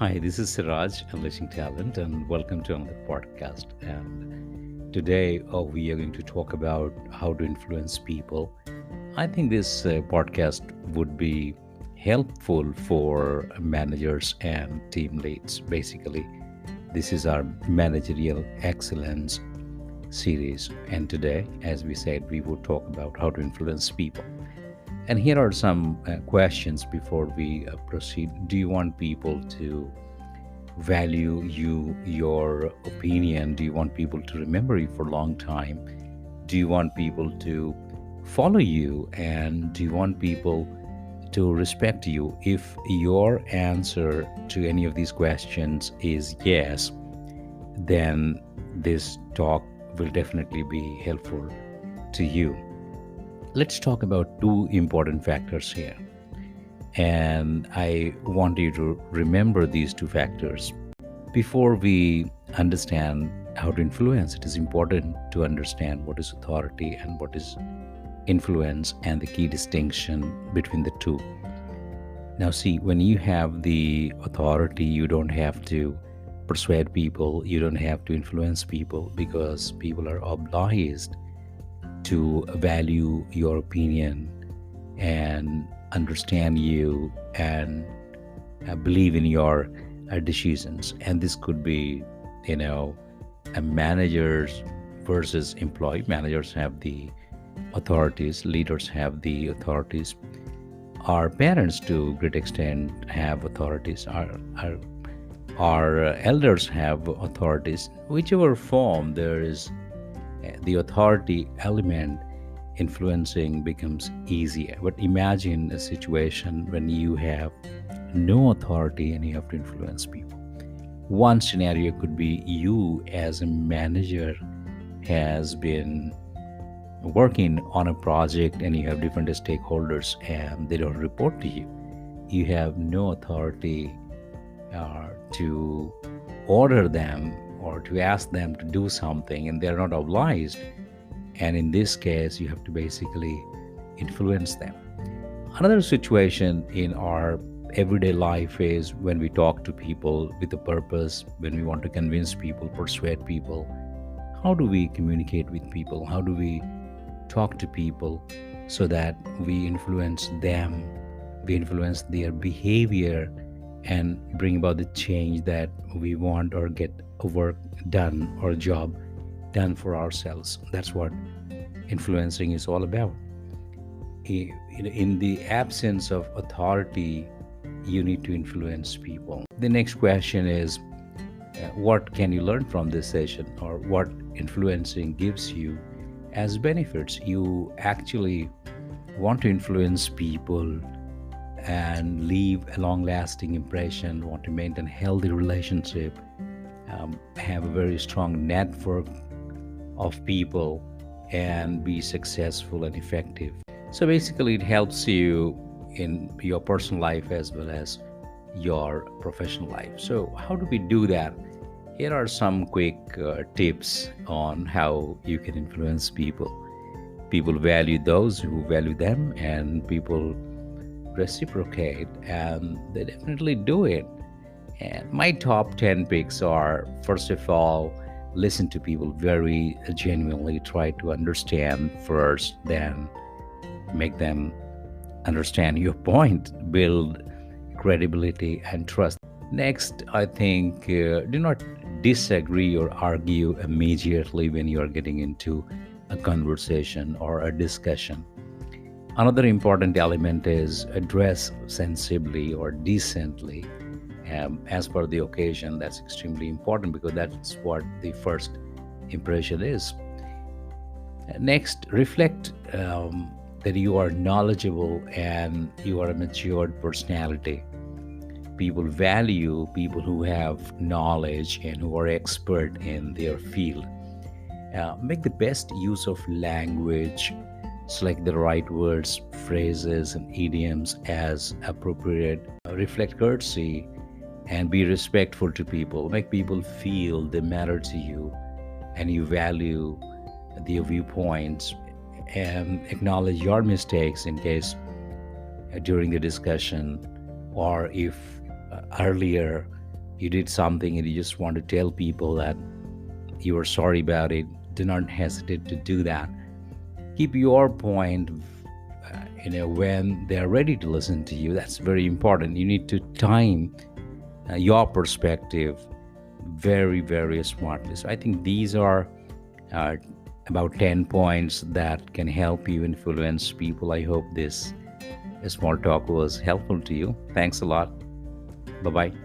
Hi, this is Siraj, Unleashing Talent, and welcome to another podcast. And today we are going to talk about how to influence people. I think this podcast would be helpful for managers and team leads. Basically, this is our Managerial Excellence series. And today, as we said, we would talk about how to influence people. And here are some questions before we proceed. Do you want people to value your opinion? Do you want people to remember you for a long time? Do you want people to follow you? And do you want people to respect you? If your answer to any of these questions is yes, then this talk will definitely be helpful to you. Let's talk about two important factors here. And I want you to remember these two factors. Before we understand how to influence, it is important to understand what is authority and what is influence and the key distinction between the two. Now, see, when you have the authority, you don't have to persuade people, you don't have to influence people because people are obliged to value your opinion and understand you and believe in your decisions. And this could be, you know, a managers versus employee. Managers have the authorities, leaders have the authorities. Our parents, to a great extent, have authorities. Our elders have authorities. Whichever form there is the authority element, influencing becomes easier. But imagine a situation when you have no authority and you have to influence people. One scenario could be you as a manager has been working on a project and you have different stakeholders and they don't report to you. You have no authority to order them or to ask them to do something, and they're not obliged. And in this case, you have to basically influence them. Another situation in our everyday life is when we talk to people with a purpose, when we want to convince people, persuade people. How do we communicate with people? How do we talk to people so that we influence them, we influence their behavior, and bring about the change that we want or get a work done or a job done for ourselves? That's what influencing is all about. In the absence of authority, you need to influence people. The next question is what can you learn from this session, or what influencing gives you as benefits? You actually want to influence people and leave a long lasting impression, want to maintain a healthy relationship, have a very strong network of people, and be successful and effective. So basically, it helps you in your personal life as well as your professional life. So, how do we do that? Here are some quick tips on how you can influence people. People value those who value them, and people reciprocate, and they definitely do it. And my top 10 picks are: first of all, listen to people very genuinely, try to understand first, then make them understand your point, build credibility and trust. Next, I think do not disagree or argue immediately when you are getting into a conversation or a discussion. Another important element is address sensibly or decently, as per the occasion. That's extremely important because that's what the first impression is. Next, reflect that you are knowledgeable and you are a matured personality. People value people who have knowledge and who are expert in their field. Make the best use of language, select the right words, phrases, and idioms as appropriate. Reflect courtesy and be respectful to people. Make people feel they matter to you and you value their viewpoints, and acknowledge your mistakes in case during the discussion, or if earlier you did something and you just want to tell people that you are sorry about it, do not hesitate to do that. Keep your point, when they're ready to listen to you. That's very important. You need to time your perspective very, very smartly. So I think these are uh, about 10 points that can help you influence people. I hope this small talk was helpful to you. Thanks a lot. Bye bye.